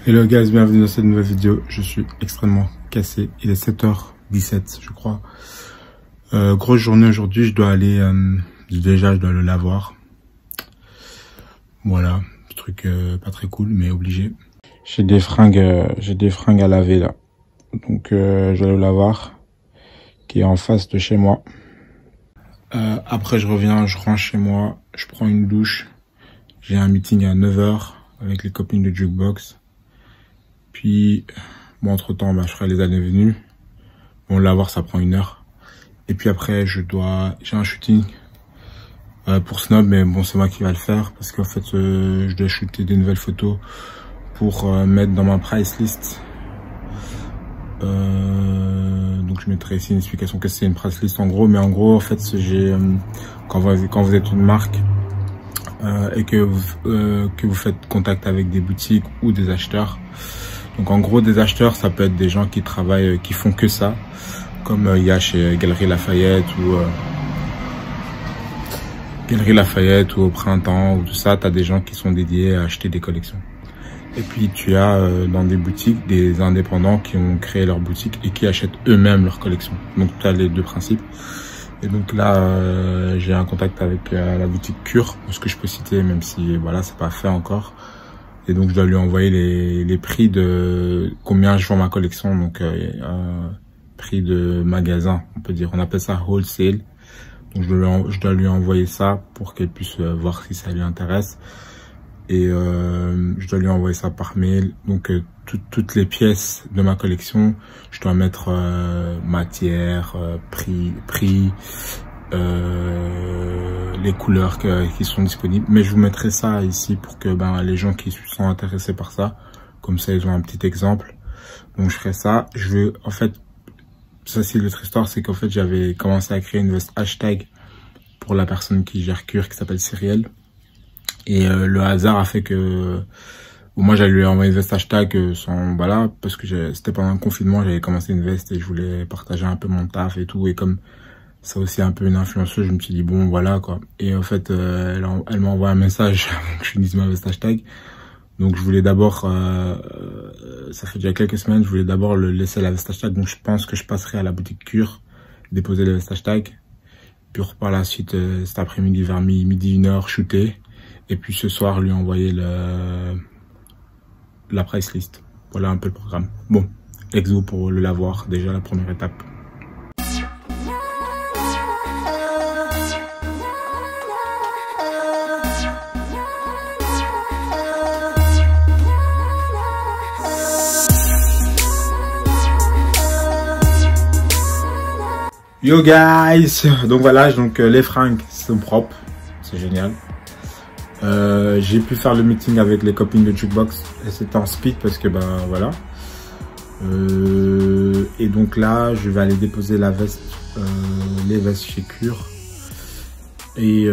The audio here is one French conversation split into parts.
Hello guys, bienvenue dans cette nouvelle vidéo. Je suis extrêmement cassé. Il est 7h17 je crois. Grosse journée aujourd'hui, je dois aller... déjà je dois le lavoir. Voilà, truc pas très cool mais obligé. J'ai des fringues à laver là. Donc je vais le lavoir, qui est en face de chez moi. Après je reviens, je rentre chez moi, je prends une douche. J'ai un meeting à 9h avec les copines de Jukebox. Puis, bon, entre temps, je ferai les allées et venues. Bon, lavoir, ça prend 1 heure. Et puis après, j'ai un shooting pour Snob, mais bon, c'est moi qui va le faire parce qu'en fait, je dois shooter des nouvelles photos pour mettre dans ma price list. Donc, je mettrai ici une explication que c'est une price list en gros, mais en gros, en fait, quand vous êtes une marque et que vous faites contact avec des boutiques ou des acheteurs. Donc en gros, des acheteurs, ça peut être des gens qui travaillent, qui font que ça, comme il y a chez Galeries Lafayette ou au Printemps ou tout ça. Tu as des gens qui sont dédiés à acheter des collections. Et puis tu as dans des boutiques des indépendants qui ont créé leur boutique et qui achètent eux-mêmes leurs collections. Donc tu as les deux principes. Et donc là, j'ai un contact avec la boutique Cure, ce que je peux citer, même si voilà, c'est pas fait encore. Et donc je dois lui envoyer les prix de combien je vends ma collection, donc prix de magasin, on peut dire, on appelle ça wholesale. Donc je dois lui envoyer ça pour qu'elle puisse voir si ça lui intéresse. Et je dois lui envoyer ça par mail. Donc toutes les pièces de ma collection, je dois mettre matière, prix, les couleurs qui sont disponibles, mais je vous mettrai ça ici pour que les gens qui sont intéressés par ça, comme ça ils ont un petit exemple. Donc je ferai ça. En fait, ça c'est l'autre histoire, c'est qu'en fait j'avais commencé à créer une veste hashtag pour la personne qui gère Cure, qui s'appelle Cyrielle, et le hasard a fait que moi j'allais lui envoyer une veste hashtag voilà, parce que c'était pendant le confinement, j'avais commencé une veste et je voulais partager un peu mon taf et tout, et comme c'est aussi un peu une influenceuse, je me suis dit bon voilà quoi. Et en fait elle m'a envoyé un message avant que je finisse ma veste hashtag. Donc je voulais d'abord, ça fait déjà quelques semaines, je voulais d'abord le laisser la veste hashtag. Donc je pense que je passerai à la boutique Cure, déposer la veste hashtag. Puis par la suite cet après-midi vers midi 1h shooter. Et puis ce soir lui envoyer la price list. Voilà un peu le programme. Bon, exo pour le lavoir, déjà la première étape. Yo guys, donc voilà, les fringues sont propres, c'est génial. J'ai pu faire le meeting avec les copines de Jukebox et c'était en speed parce que voilà. Et donc là, je vais aller déposer les vestes chez Cure. Et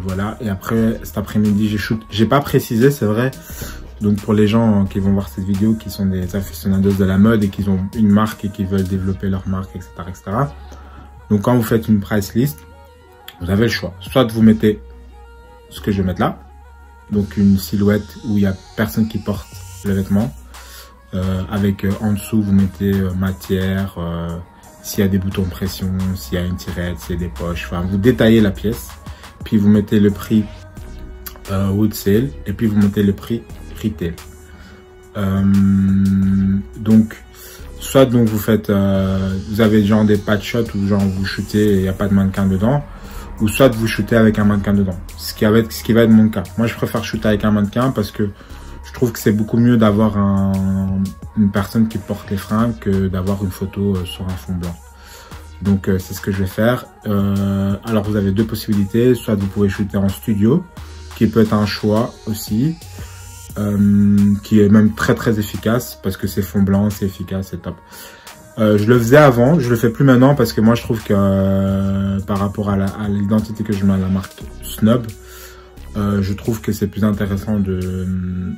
voilà. Et après cet après-midi, j'ai shoot. J'ai pas précisé, c'est vrai. Donc pour les gens qui vont voir cette vidéo, qui sont des aficionados de la mode et qui ont une marque et qui veulent développer leur marque, etc., etc. Donc quand vous faites une price list, vous avez le choix. Soit vous mettez ce que je vais mettre là, donc une silhouette où il n'y a personne qui porte le vêtement, avec en dessous vous mettez matière, s'il y a des boutons de pression, s'il y a une tirette, s'il y a des poches, enfin vous détaillez la pièce, puis vous mettez le prix wholesale et puis vous mettez le prix retail. Donc soit vous faites, vous avez genre des patch shots où genre vous shootez et il n'y a pas de mannequin dedans, ou soit vous shootez avec un mannequin dedans, ce qui va être mon cas. Moi je préfère shooter avec un mannequin parce que je trouve que c'est beaucoup mieux d'avoir une personne qui porte les fringues que d'avoir une photo sur un fond blanc. Donc c'est ce que je vais faire. Alors vous avez deux possibilités, soit vous pouvez shooter en studio, qui peut être un choix aussi, qui est même très efficace parce que c'est fond blanc, c'est efficace, c'est top. Je le faisais avant, je le fais plus maintenant parce que moi je trouve que par rapport à l'identité que je mets à la marque Snob, je trouve que c'est plus intéressant de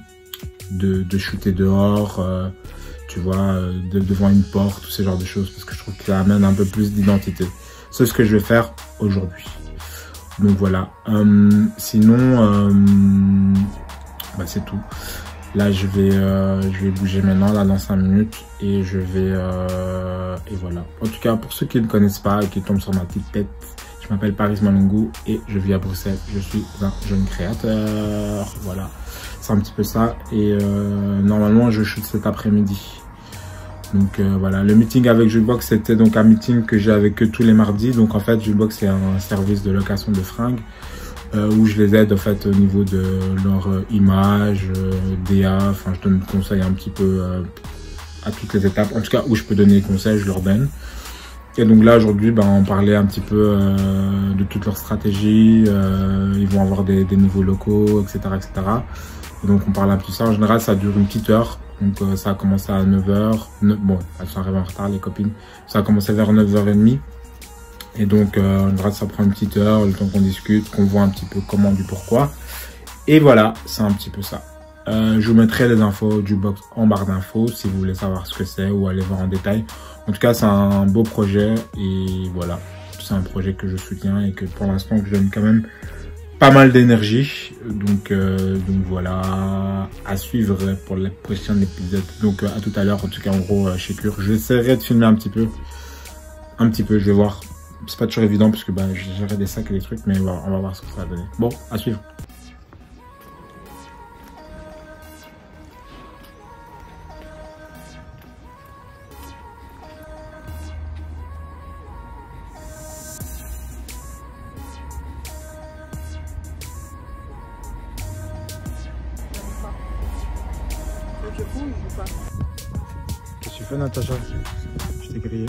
shooter dehors, tu vois, devant une porte, tous ces genres de choses, parce que je trouve que ça amène un peu plus d'identité. C'est ce que je vais faire aujourd'hui. Donc voilà. Sinon, c'est tout. Là, je vais bouger maintenant, là, dans 5 minutes. Et je vais... et voilà. En tout cas, pour ceux qui ne connaissent pas et qui tombent sur ma petite tête, je m'appelle Paris Malungu et je vis à Bruxelles. Je suis un jeune créateur. Voilà. C'est un petit peu ça. Et normalement, je shoot cet après-midi. Donc voilà, le meeting avec Jukebox, c'était donc un meeting que j'ai avec eux tous les mardis. Donc en fait, Jukebox, c'est un service de location de fringues où je les aide en fait au niveau de leur image, DA. Enfin, je donne conseils un petit peu à toutes les étapes. En tout cas, où je peux donner des conseils, je leur donne. Et donc là, aujourd'hui, on parlait un petit peu de toute leur stratégie. Ils vont avoir des nouveaux locaux, etc., etc. Et donc on parle un peu de ça. En général, ça dure une petite heure. Donc ça a commencé à 9h. Bon, elles sont arrivées en retard, les copines. Ça a commencé vers 9h30. Et donc, en général, ça prend une petite heure, le temps qu'on discute, qu'on voit un petit peu comment, du pourquoi. Et voilà, c'est un petit peu ça. Je vous mettrai les infos du box en barre d'infos si vous voulez savoir ce que c'est ou aller voir en détail. En tout cas, c'est un beau projet. Et voilà, c'est un projet que je soutiens et que pour l'instant, je donne quand même pas mal d'énergie, donc voilà, à suivre pour les prochains épisodes. Donc à tout à l'heure, en tout cas en gros chez Cure. J'essaierai de filmer un petit peu, je vais voir. C'est pas toujours évident parce que j'ai des sacs et des trucs, mais voilà, on va voir ce que ça va donner. Bon, à suivre. Qu'est-ce que tu fais, Natacha? Je t'ai grillé.